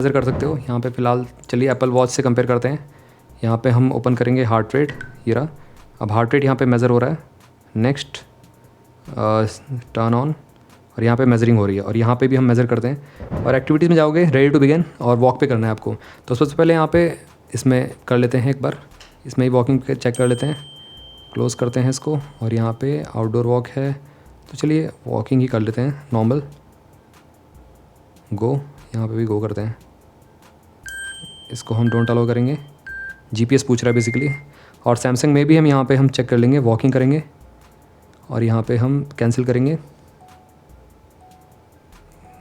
Measure कर सकते हो यहाँ पे फ़िलहाल। चलिए एप्पल वॉच से कंपेयर करते हैं। यहाँ पे हम ओपन करेंगे हार्ट रेट, ये रहा। अब हार्ट रेट यहाँ पे मेज़र हो रहा है। नेक्स्ट टर्न ऑन, और यहाँ पे मेजरिंग हो रही है, और यहाँ पे भी हम मेज़र करते हैं। और एक्टिविटीज़ में जाओगे, रेडी टू बिगिन, और वॉक पे करना है आपको। तो सबसे पहले यहाँ पे इसमें कर लेते हैं एक बार, इसमें ही वॉकिंग चेक कर लेते हैं। क्लोज़ करते हैं इसको, और यहाँ पे आउटडोर वॉक है, तो चलिए वॉकिंग ही कर लेते हैं नॉर्मल। गो, यहाँ पे भी गो करते हैं। इसको हम डोंट अलाउ करेंगे, जीपीएस पूछ रहा है बेसिकली। और सैमसंग में भी हम यहाँ पे हम चेक कर लेंगे, वॉकिंग करेंगे, और यहाँ पे हम कैंसिल करेंगे।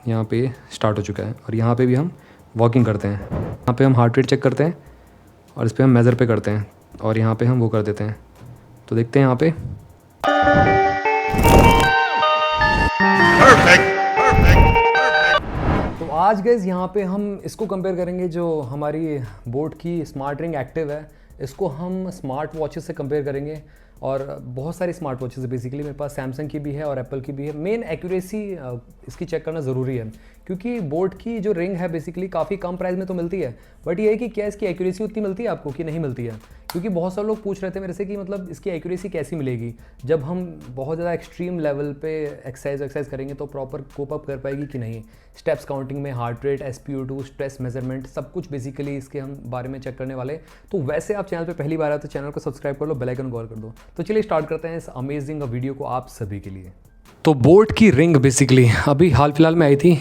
यहाँ पे स्टार्ट हो चुका है, और यहाँ पे भी हम वॉकिंग करते हैं। यहाँ पे हम हार्ट रेट चेक करते हैं, और इस पर हम मेज़र पे करते हैं, और यहाँ पे हम वो कर देते हैं। तो देखते हैं यहाँ पे तो आज गाइस यहाँ पे हम इसको कंपेयर करेंगे, जो हमारी बोट की स्मार्ट रिंग एक्टिव है, इसको हम स्मार्ट वॉचेस से कंपेयर करेंगे। और बहुत सारी स्मार्ट वॉचेस है बेसिकली, मेरे पास सैमसंग की भी है और एप्पल की भी है। मेन एक्यूरेसी इसकी चेक करना ज़रूरी है, क्योंकि बोट की जो रिंग है बेसिकली काफ़ी कम प्राइस में तो मिलती है, बट ये है कि क्या इसकी एक्यूरेसी उतनी मिलती है आपको कि नहीं मिलती है। क्योंकि बहुत सारे लोग पूछ रहे थे मेरे से कि मतलब इसकी एक्यूरेसी कैसी मिलेगी, जब हम बहुत ज़्यादा एक्सट्रीम लेवल पे एक्सरसाइज करेंगे तो प्रॉपर कोप अप कर पाएगी कि नहीं। स्टेप्स काउंटिंग में heart rate, SpO2, stress measurement, सब कुछ बेसिकली इसके हम बारे में चेक करने वाले। तो वैसे आप चैनल पे पहली बार आए तो चैनल को सब्सक्राइब कर लो, बेल आइकन कॉल कर दो। तो चलिए स्टार्ट करते हैं इस अमेजिंग वीडियो को आप सभी के लिए। तो बोट की रिंग बेसिकली अभी हाल फिलहाल में आई थी।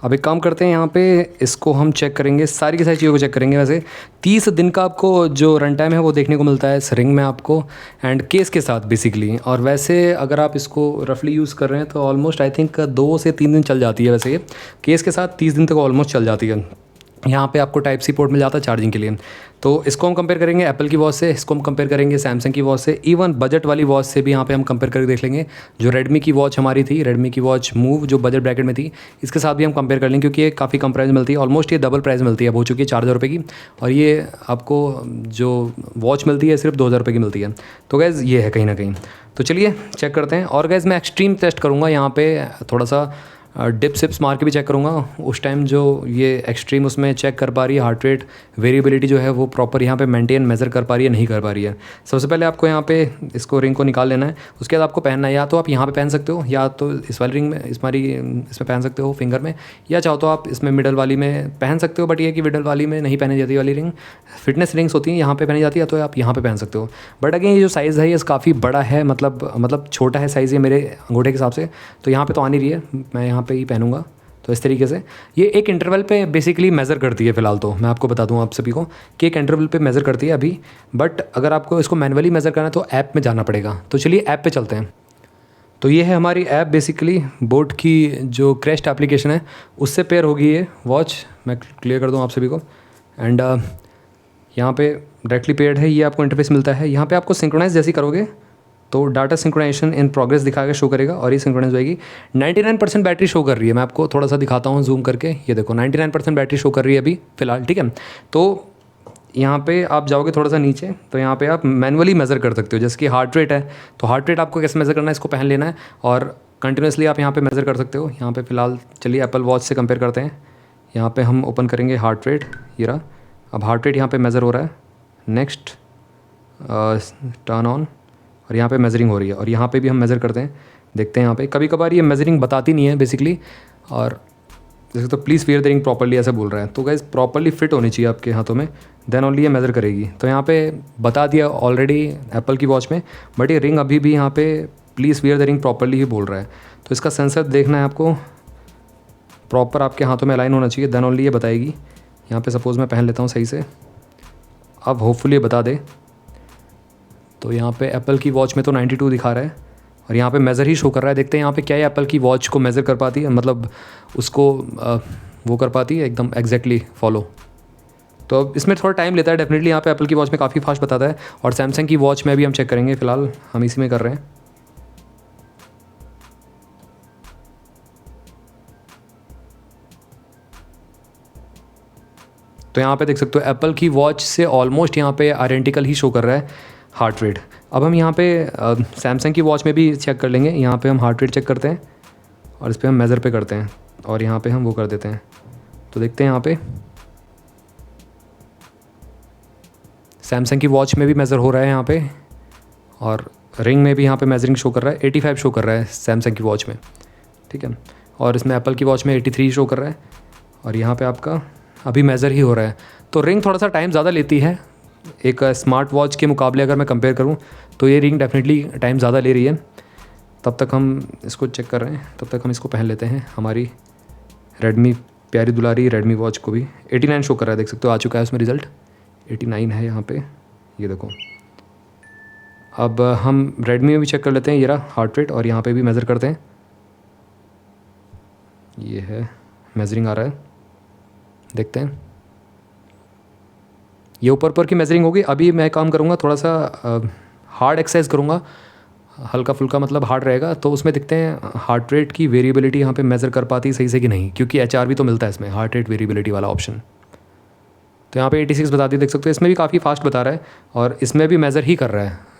अब एक काम करते हैं, यहाँ पे इसको हम चेक करेंगे, सारी की सारी चीज़ों को चेक करेंगे। वैसे 30 दिन का आपको जो रन टाइम है वो देखने को मिलता है इस रिंग में आपको, एंड केस के साथ बेसिकली। और वैसे अगर आप इसको रफली यूज़ कर रहे हैं तो ऑलमोस्ट आई थिंक 2 से 3 दिन चल जाती है। वैसे ये केस के साथ 30 दिन तक ऑलमोस्ट चल जाती है। यहाँ पे आपको टाइप सी पोर्ट मिल जाता है चार्जिंग के लिए। तो इसको हम कंपेयर करेंगे एप्पल की वॉच से, इसको हम कंपेयर करेंगे सैमसंग की वॉच से, इवन बजट वाली वॉच से भी यहाँ पे हम कंपेयर करके देख लेंगे। जो रेडमी की वॉच हमारी थी, रेडमी की वॉच मूव, जो बजट ब्रैकेट में थी, इसके साथ भी हम कंपेयर कर लेंगे, क्योंकि ये काफ़ी कम प्राइस मिलती है। ऑलमोस्ट ये डबल प्राइस मिलती है, अब हो चुकी है 4000 रुपये की, और ये आपको जो वॉच मिलती है सिर्फ 2000 रुपये की मिलती है। तो गैज़ ये है कहीं ना कहीं। तो चलिए चेक करते हैं। और गैज़ मैं एक्सट्रीम टेस्ट करूँगा यहाँ पे, थोड़ा सा डिप सिप्स मार के भी चेक करूँगा उस टाइम, जो ये एक्सट्रीम उसमें चेक कर पा रही है हार्ट रेट वेरिएबिलिटी जो है वो प्रॉपर यहाँ पे मेंटेन मेज़र कर पा रही है नहीं कर पा रही है। सबसे पहले आपको यहाँ पे इसको रिंग को निकाल लेना है, उसके बाद आपको पहनना है। या तो आप यहाँ पे पहन सकते हो, या तो इस वाली रिंग में इसमें पहन सकते हो फिंगर में, या चाहो तो आप इसमें मिडल वाली में पहन सकते हो। बट ये कि मिडल वाली में नहीं पहनी जाती वाली रिंग, फिटनेस रिंग्स होती हैं यहाँ पे पहनी जाती है, तो आप यहाँ पे पहन सकते हो। बट अगेन ये जो साइज़ है ये काफ़ी बड़ा है, मतलब छोटा है साइज़ ये मेरे अंगूठे के हिसाब से, तो यहाँ पे तो आ नहीं रही है, मैं यहाँ पे ही पहनूंगा। तो इस तरीके से ये एक इंटरवल पे बेसिकली मेज़र करती है। फ़िलहाल तो मैं आपको बता दूं आप सभी को कि एक इंटरवल पे मेज़र करती है अभी, बट अगर आपको इसको मैनुअली मेज़र करना है तो ऐप में जाना पड़ेगा। तो चलिए ऐप पे चलते हैं। तो ये है हमारी ऐप बेसिकली, बोट की जो क्रेस्ट एप्लीकेशन है उससे पेयर होगी ये वॉच। मैं क्लियर कर दूँ आप सभी को, एंड यहाँ पे डायरेक्टली पेयर्ड है, ये आपको इंटरफेस मिलता है। यहाँ पे आपको सिंक्रोनाइज जैसी करोगे तो डाटा सिंक्रोनाइजेशन इन प्रोग्रेस दिखाएगा, शो करेगा, और ये सिंक्रोनाइज होएगी। 99% बैटरी शो कर रही है। मैं आपको थोड़ा सा दिखाता हूँ जूम करके, ये देखो 99% बैटरी शो कर रही है अभी फ़िलहाल, ठीक है। तो यहाँ पे आप जाओगे थोड़ा सा नीचे, तो यहाँ पे आप मैनुअली मेज़र कर सकते हो, जैसे कि हार्ट रेट है, तो हार्ट रेट आपको कैसे मेज़र करना है, इसको पहन लेना है और कंटिन्यूसली आप यहाँ पे मेज़र कर सकते हो। यहाँ पे फ़िलहाल चलिए एप्पल वॉच से कंपेयर करते हैं। यहाँ पे हम ओपन करेंगे हार्ट रेट, ये रहा। अब हार्ट रेट यहाँ पे मेज़र हो रहा है। नेक्स्ट टर्न ऑन, और यहाँ पे मेजरिंग हो रही है, और यहाँ पे भी हम मेज़र करते हैं। देखते हैं यहाँ पे कभी कभार ये मेजरिंग बताती नहीं है बेसिकली, और जैसे तो please wear the ring properly ऐसा बोल रहा है। तो गाइस प्रॉपर्ली फिट होनी चाहिए आपके हाथों में, देन ओनली ये मेज़र करेगी। तो यहाँ पे बता दिया ऑलरेडी एप्पल की वॉच में, बट ये रिंग अभी भी यहाँ पे please wear the ring properly ही बोल रहा है। तो इसका सेंसर देखना है आपको, प्रॉपर आपके हाथों में अलाइन होना चाहिए, देन ओनली ये बताएगी। यहाँ पर सपोज़ मैं पहन लेता हूँ सही से, अब होपफुली ये बता दे। तो यहाँ पे एप्पल की वॉच में तो 92 दिखा रहा है, और यहाँ पे मेज़र ही शो कर रहा है। देखते हैं यहाँ पे क्या है एप्पल की वॉच को मेज़र कर पाती है, मतलब उसको वो कर पाती है एकदम एग्जैक्टली फॉलो। तो अब इसमें थोड़ा टाइम लेता है डेफिनेटली, यहाँ पे एप्पल की वॉच में काफ़ी फास्ट बताता है। और सैमसंग की वॉच में भी हम चेक करेंगे, फ़िलहाल हम इसी में कर रहे हैं। तो यहाँ पे देख सकते हो एप्पल की वॉच से ऑलमोस्ट यहाँ पे आइडेंटिकल ही शो कर रहा है हार्ट रेट। अब हम यहाँ पे सैमसंग की वॉच में भी चेक कर लेंगे। यहाँ पे हम हार्ट रेट चेक करते हैं, और इस पर हम मेज़र पे करते हैं, और यहाँ पे हम वो कर देते हैं। तो देखते हैं यहाँ पे सैमसंग की वॉच में भी मेज़र हो रहा है यहाँ पे, और रिंग में भी यहाँ पे मेजरिंग शो कर रहा है, 85 शो कर रहा है सैमसंग की वॉच में, ठीक है। और इसमें एप्पल की वॉच में 83 शो कर रहा है, और यहाँ पे आपका अभी मेज़र ही हो रहा है। तो रिंग थोड़ा सा टाइम ज़्यादा लेती है एक स्मार्ट वॉच के मुकाबले। अगर मैं कंपेयर करूँ तो ये रिंग डेफिनेटली टाइम ज़्यादा ले रही है। तब तक हम इसको चेक कर रहे हैं, तब तक हम इसको पहन लेते हैं। हमारी रेडमी प्यारी दुलारी रेडमी वॉच को भी 89 शो कर रहा है, देख सकते हो, आ चुका है उसमें रिज़ल्ट 89 है यहाँ पे, ये देखो। अब हम रेडमी में भी चेक कर लेते हैं, ये रहा हार्ट रेट, और यहाँ पे भी मेज़र करते हैं। ये है मेजरिंग आ रहा है, देखते हैं। ये ऊपर की मेजरिंग होगी। अभी मैं काम करूँगा, थोड़ा सा हार्ड एक्सरसाइज करूँगा, हल्का फुल्का मतलब हार्ड रहेगा, तो उसमें देखते हैं हार्ट रेट की वेरिएबिलिटी यहाँ पे मेज़र कर पाती है सही से कि नहीं, क्योंकि HR भी तो मिलता है इसमें, हार्ट रेट वेरिएबिलिटी वाला ऑप्शन। तो यहाँ पे 86 बता दी, देख सकते हो। इसमें भी काफ़ी फास्ट बता रहा है, और इसमें भी मेज़र ही कर रहा है।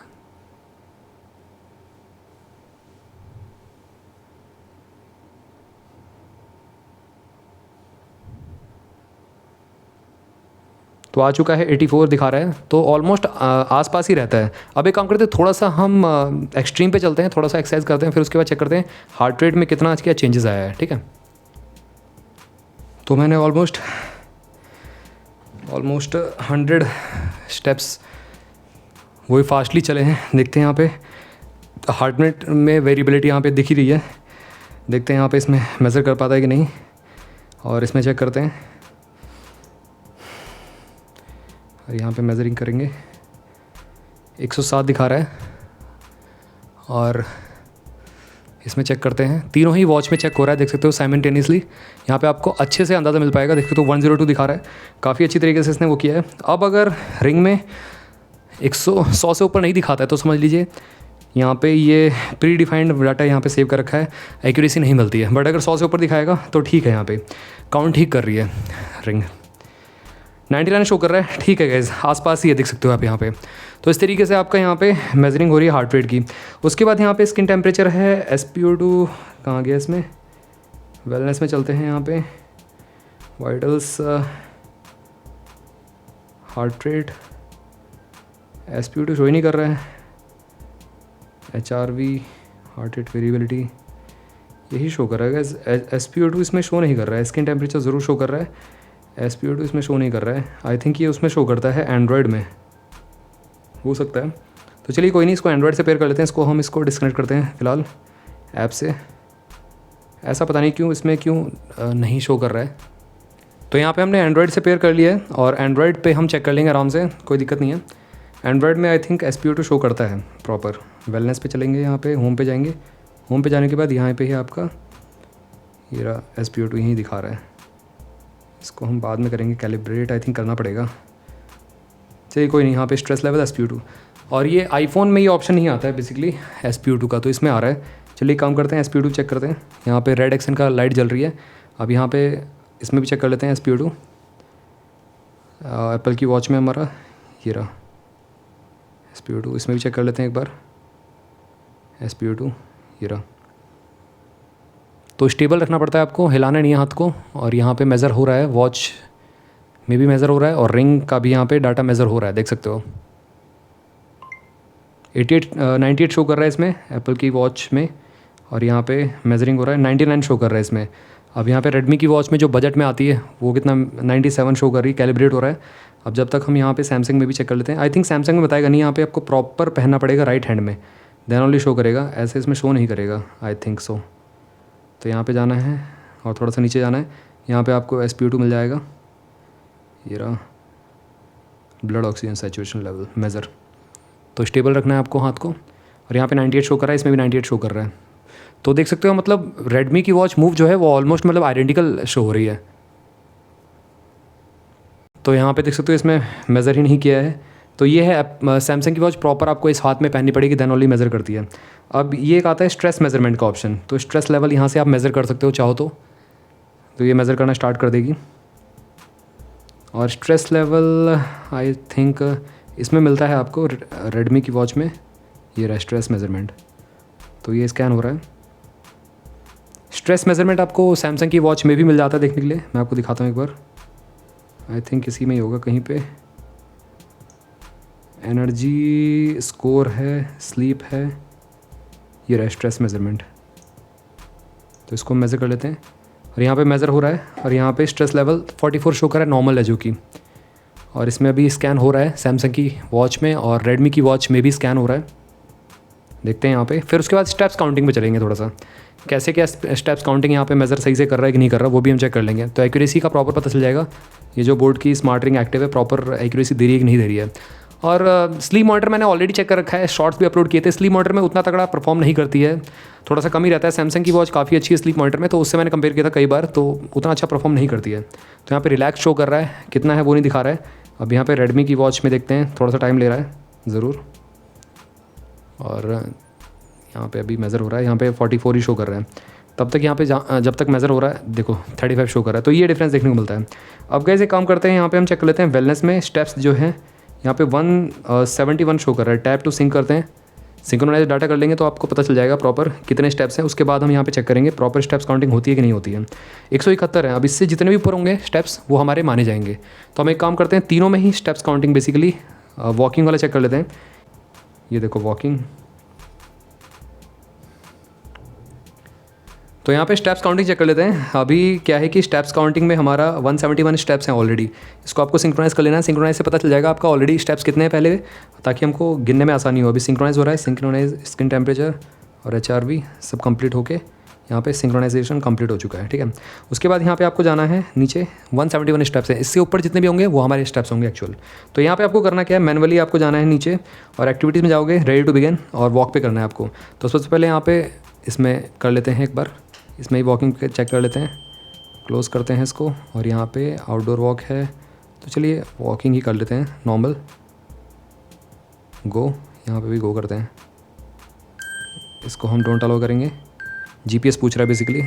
तो आ चुका है, 84 दिखा रहा है, तो ऑलमोस्ट आसपास ही रहता है। अब एक काम करते हैं, थोड़ा सा हम एक्सट्रीम पे चलते हैं, थोड़ा सा एक्सरसाइज करते हैं, फिर उसके बाद चेक करते हैं हार्ट रेट में कितना क्या चेंजेस आया है, ठीक है। तो मैंने ऑलमोस्ट 100 स्टेप्स वही फास्टली चले हैं। देखते हैं यहाँ पे हार्ट रेट में वेरिएबिलिटी यहाँ पे दिख ही रही है, देखते हैं यहाँ पे इसमें मेज़र कर पाता है कि नहीं, और इसमें चेक करते हैं। और यहाँ पे मेजरिंग करेंगे, 107 दिखा रहा है, और इसमें चेक करते हैं। तीनों ही वॉच में चेक हो रहा है, देख सकते हो साइमल्टेनियसली। यहाँ पे आपको अच्छे से अंदाज़ा मिल पाएगा, देख सकते हो 102 दिखा रहा है, काफ़ी अच्छी तरीके से इसने वो किया है। अब अगर रिंग में 100 से ऊपर नहीं दिखाता है तो समझ लीजिए यहाँ पे ये प्री डिफाइंड डाटा यहाँ पे सेव कर रखा है, एक्यूरेसी नहीं मिलती है। बट अगर 100 से ऊपर दिखाएगा तो ठीक है, यहाँ पे काउंट ठीक कर रही है रिंग। 99 शो कर रहा है, ठीक है गाइस, आसपास ही है, देख सकते हो आप यहाँ पे। तो इस तरीके से आपका यहाँ पे मेजरिंग हो रही है हार्ट रेट की। उसके बाद यहाँ पे स्किन टेम्परेचर है, SpO2 कहाँ गया इसमें, वेलनेस में चलते हैं। यहाँ पे vitals, heart rate, SpO2 show ही नहीं कर रहा है, HRV, हार्ट रेट वेरिएबिलिटी, यही शो कर रहा है गाइस। SpO2 इसमें शो नहीं कर रहा है, स्किन टेम्परेचर ज़रूर शो कर रहा है, SpO2 इसमें शो नहीं कर रहा है। आई थिंक ये उसमें शो करता है एंड्रॉयड में, हो सकता है। तो चलिए कोई नहीं, इसको एंड्रॉयड से पेयर कर लेते हैं। इसको हम डिस्कनेक्ट करते हैं फ़िलहाल ऐप से। ऐसा पता नहीं क्यों इसमें नहीं शो कर रहा है। तो यहाँ पे हमने एंड्रॉयड से पेयर कर लिया है, और एंड्रॉयड पे हम चेक कर लेंगे आराम से, कोई दिक्कत नहीं है। एंड्रॉयड में आई थिंक SpO2 शो करता है प्रॉपर। वेलनेस पे चलेंगे, यहाँ पे होम पे जाएंगे, होम पे जाने के बाद यहाँ पे ही आपका ये रहा SpO2 यहीं दिखा रहा है। इसको हम बाद में करेंगे कैलिब्रेट, आई थिंक करना पड़ेगा। चलिए कोई नहीं, यहाँ पे स्ट्रेस लेवल SpO2, और ये आईफोन में ये ऑप्शन नहीं आता है बेसिकली SpO2 का, तो इसमें आ रहा है। चलिए काम करते हैं, SpO2 चेक करते हैं। यहाँ पे रेड एक्सन का लाइट जल रही है। अब यहाँ पे इसमें भी चेक कर लेते हैं SpO2। एप्पल की वॉच में हमारा ये रहा SpO2, इसमें भी चेक कर लेते हैं एक बार SpO2, ये रहा। तो स्टेबल रखना पड़ता है आपको, हिलाना नहीं है हाथ को। और यहाँ पे मेज़र हो रहा है, वॉच में भी मेज़र हो रहा है, और रिंग का भी यहाँ पे डाटा मेज़र हो रहा है, देख सकते हो। 98 शो कर रहा है इसमें एप्पल की वॉच में, और यहाँ पे मेजरिंग हो रहा है 99 शो कर रहा है इसमें। अब यहाँ पे रेडमी की वॉच में जो बजट में आती है वो कितना 97 शो कर रही है, कैलिब्रेट हो रहा है। अब जब तक हम यहाँ पे सैमसंग में भी चेक कर लेते हैं। आई थिंक सैमसंग में बताएगा नहीं, यहाँ पे आपको प्रॉपर पहनना पड़ेगा राइट हैंड में, देन ओनली शो करेगा, ऐसे इसमें शो नहीं करेगा, आई थिंक सो। तो यहाँ पे जाना है और थोड़ा सा नीचे जाना है, यहाँ पे आपको SpO2 मिल जाएगा, ये रहा blood oxygen saturation level measure. तो स्टेबल रखना है आपको हाथ को, और यहाँ पे 98 शो कर रहा है, इसमें भी 98 शो कर रहा है। तो देख सकते हो मतलब रेडमी की वॉच मूव जो है वो ऑलमोस्ट मतलब आइडेंटिकल शो हो रही है। तो यहाँ पे देख सकते हो इसमें मेज़र ही नहीं किया है। तो ये है सैमसंग की वॉच, प्रॉपर आपको इस हाथ में पहननी पड़ेगी, देन ओनली मेज़र करती है। अब ये एक आता है स्ट्रेस मेज़रमेंट का ऑप्शन, तो स्ट्रेस लेवल यहाँ से आप मेज़र कर सकते हो चाहो तो ये मेज़र करना स्टार्ट कर देगी। और स्ट्रेस लेवल आई थिंक इसमें मिलता है आपको रेडमी की वॉच में, ये रहा स्ट्रेस मेज़रमेंट। तो ये स्कैन हो रहा है, स्ट्रेस मेजरमेंट आपको सैमसंग की वॉच में भी मिल जाता है देखने के लिए। मैं आपको दिखाता हूँ एक बार, आई थिंक इसी में ही होगा कहीं पे। एनर्जी स्कोर है, स्लीप है, ये रहा स्ट्रेस मेजरमेंट। तो इसको मेज़र कर लेते हैं और यहाँ पे मेज़र हो रहा है और यहाँ पे स्ट्रेस लेवल 44 शो कर रहा है, नॉर्मल है जो कि। और इसमें अभी स्कैन हो रहा है सैमसंग की वॉच में और रेडमी की वॉच में भी स्कैन हो रहा है, देखते हैं यहाँ पे। फिर उसके बाद स्टेप्स काउंटिंग पे चलेंगे थोड़ा सा, कैसे क्या स्टेप्स काउंटिंग यहाँ पे मेज़र सही से कर रहा है कि नहीं कर रहा, वो भी हम चेक कर लेंगे। तो एक्यूरेसी का प्रॉपर पता चल जाएगा, ये जो बोर्ड की स्मार्ट रिंग एक्टिव है प्रॉपर एक्यूरेसी दे रही है कि नहीं दे रही है। और स्लीप मॉनिटर मैंने ऑलरेडी चेक कर रखा है, शॉर्ट्स भी अपलोड किए थे। स्लीप मॉनिटर में उतना तगड़ा परफॉर्म नहीं करती है, थोड़ा सा कम ही रहता है। सैमसंग की वॉच काफ़ी अच्छी है स्लीप मॉनिटर में, तो उससे मैंने कंपेयर किया था कई बार, तो उतना अच्छा परफॉर्म नहीं करती है। तो यहाँ पे रिलैक्स शो कर रहा है, कितना है वो नहीं दिखा रहा है। अब यहाँ पे रेडमी की वॉच में देखते हैं, थोड़ा सा टाइम ले रहा है ज़रूर। और यहाँ पे अभी मेज़र हो रहा है, यहाँ पे 44 ही शो कर रहा है। तब तक यहाँ पे जब तक मेज़र हो रहा है देखो 35 शो कर रहा है, तो ये डिफरेंस देखने को मिलता है। अब गैस एक काम करते हैं, यहाँ पे हम चेक कर लेते हैं वेलनेस में स्टेप्स जो है यहाँ पे 171 शो कर रहा है। टैप टू सिंक करते हैं, सिंक्रोनाइज डाटा कर लेंगे तो आपको पता चल जाएगा प्रॉपर कितने स्टेप्स हैं। उसके बाद हम यहाँ पे चेक करेंगे प्रॉपर स्टेप्स काउंटिंग होती है कि नहीं होती है। 171 है, अब इससे जितने भी ऊपर होंगे स्टेप्स वो हमारे माने जाएंगे। तो हम एक काम करते हैं, तीनों में ही स्टेप्स काउंटिंग बेसिकली वॉकिंग वाला चेक कर लेते हैं। ये देखो वॉकिंग, तो यहाँ पे स्टेप्स काउंटिंग चेक कर लेते हैं। अभी क्या है कि स्टेप्स काउंटिंग में हमारा 171 स्टेप्स हैं ऑलरेडी। इसको आपको सिंक्रोनाइज कर लेना है, सिंक्रोनाइज से पता चल जाएगा आपका ऑलरेडी स्टेप्स कितने हैं पहले, ताकि हमको गिनने में आसानी हो। अभी सिंक्रोनाइज हो रहा है, सिंक्रोनाइज स्किन टेम्परेचर और HRV सब कंप्लीट होके यहाँ पे सिंक्रोनाइजेशन कंप्लीट हो चुका है, ठीक है। उसके बाद यहाँ पे आपको जाना है नीचे, 171 स्टेप्स है, इससे ऊपर जितने भी होंगे वो हमारे स्टेप्स होंगे एक्चुअल। तो यहाँ पे आपको करना क्या है, मैनुअली आपको जाना है नीचे और एक्टिविटीज़ में जाओगे, रेडी टू बिगिन और वॉक पे करना है आपको। तो सबसे पहले यहाँ पे इसमें कर लेते हैं एक बार, इसमें ही वॉकिंग चेक कर लेते हैं, क्लोज़ करते हैं इसको। और यहाँ पे आउटडोर वॉक है, तो चलिए वॉकिंग ही कर लेते हैं नॉर्मल। गो, यहाँ पे भी गो करते हैं, इसको हम डोंट अलाउ करेंगे, GPS पूछ रहा है बेसिकली।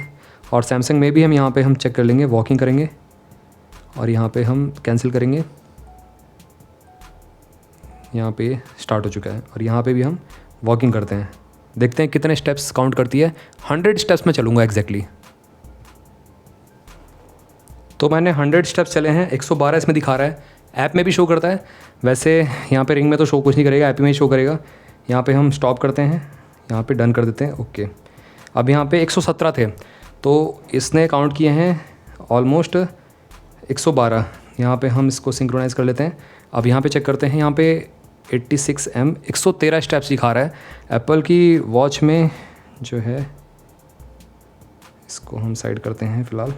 और सैमसंग में भी हम यहाँ पे हम चेक कर लेंगे, वॉकिंग करेंगे और यहाँ पे हम कैंसिल करेंगे। यहाँ पे स्टार्ट हो चुका है और यहाँ पे भी हम वॉकिंग करते हैं, देखते हैं कितने स्टेप्स काउंट करती है। 100 स्टेप्स में चलूँगा एग्जैक्टली। तो मैंने 100 स्टेप्स चले हैं, 112 इसमें दिखा रहा है, ऐप में भी शो करता है। वैसे यहाँ पे रिंग में तो शो कुछ नहीं करेगा, ऐप में ही शो करेगा। यहाँ पे हम स्टॉप करते हैं, यहाँ पे डन कर देते हैं, ओके। अब यहाँ पे 117 थे, तो इसने काउंट किए हैं ऑलमोस्ट 112। यहाँ पे हम इसको सिंक्रोनाइज़ कर लेते हैं। अब यहाँ पे चेक करते हैं, यहाँ पे 86M 113 स्टेप्स दिखा रहा है एप्पल की वॉच में जो है। इसको हम साइड करते हैं फ़िलहाल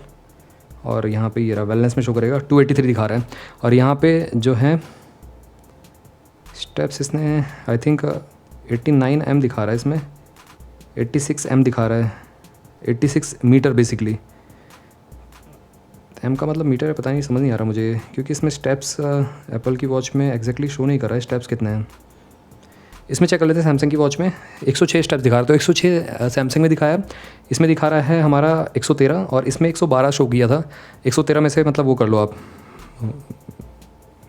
और यहाँ पे ये रहा, वेलनेस में शो करेगा 283 दिखा रहा है। और यहाँ पे जो है स्टेप्स इसने आई थिंक 89M दिखा रहा है, इसमें 86M दिखा रहा है, 86 मीटर बेसिकली। M का मतलब मीटर है, पता नहीं, समझ नहीं आ रहा मुझे, क्योंकि इसमें स्टेप्स एप्पल की वॉच में एग्जैक्टली शो नहीं कर रहा है स्टेप्स कितने हैं। इसमें चेक कर लेते हैं सैमसंग की वॉच में, 106 स्टेप्स दिखा रहा है। तो 106 सैमसंग में दिखाया, इसमें दिखा रहा है हमारा 113 और इसमें 112 शो किया था। 113 में से मतलब वो कर लो आप,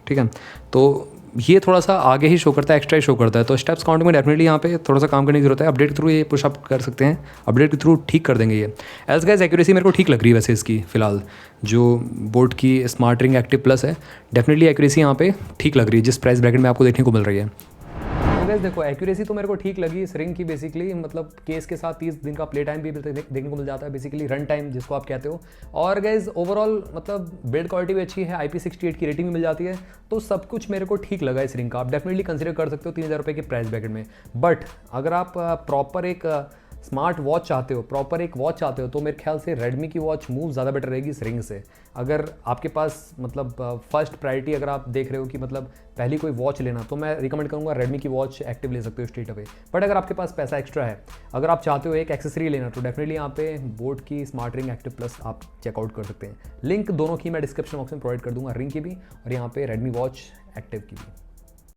ठीक है। तो ये थोड़ा सा आगे ही शो करता है, एक्स्ट्रा ही शो करता है। तो स्टेप्स काउंट में डेफिनेटली यहाँ पे थोड़ा सा काम करने की जरूरत है। अपडेट के थ्रू ये पुश अप कर सकते हैं, अपडेट के थ्रू ठीक कर देंगे ये। एज गाइस एक्यूरेसी मेरे को ठीक लग रही है वैसे इसकी फ़िलहाल, जो बोट की स्मार्ट रिंग एक्टिव प्लस है, डेफिनेटली एक्यूरेसी यहाँ पे ठीक लग रही है जिस प्राइस ब्रैकेट में आपको देखने को मिल रही है। गाइस देखो एक्यूरेसी तो मेरे को ठीक लगी इस रिंग की बेसिकली, मतलब केस के साथ 30 दिन का प्ले टाइम भी देखने को मिल जाता है, बेसिकली रन टाइम जिसको आप कहते हो। और गाइस ओवरऑल मतलब बिल्ड क्वालिटी भी अच्छी है, IP68 की रेटिंग भी मिल जाती है, तो सब कुछ मेरे को ठीक लगा इस रिंग का। आप डेफिनेटली कंसिडर कर सकते हो 3000 रुपये के प्राइस ब्रैकेट में। बट अगर आप प्रॉपर एक स्मार्ट वॉच चाहते हो, प्रॉपर एक वॉच चाहते हो, तो मेरे ख्याल से रेडमी की वॉच मूव ज़्यादा बेटर रहेगी इस रिंग से। अगर आपके पास मतलब फर्स्ट प्रायोरिटी अगर आप देख रहे हो कि मतलब पहली कोई वॉच लेना, तो मैं रिकमेंड करूँगा रेडमी की वॉच एक्टिव ले सकते हो स्ट्रेट अवे। बट अगर आपके पास पैसा एक्स्ट्रा है, अगर आप चाहते हो एक एक्सेसरी लेना, तो डेफिनेटली यहाँ पे बोट की स्मार्ट रिंग एक्टिव प्लस आप चेकआउट कर सकते हैं। लिंक दोनों की मैं डिस्क्रिप्शन बॉक्स में प्रोवाइड कर दूँगा, रिंग की भी और यहाँ पे रेडमी वॉच एक्टिव की भी।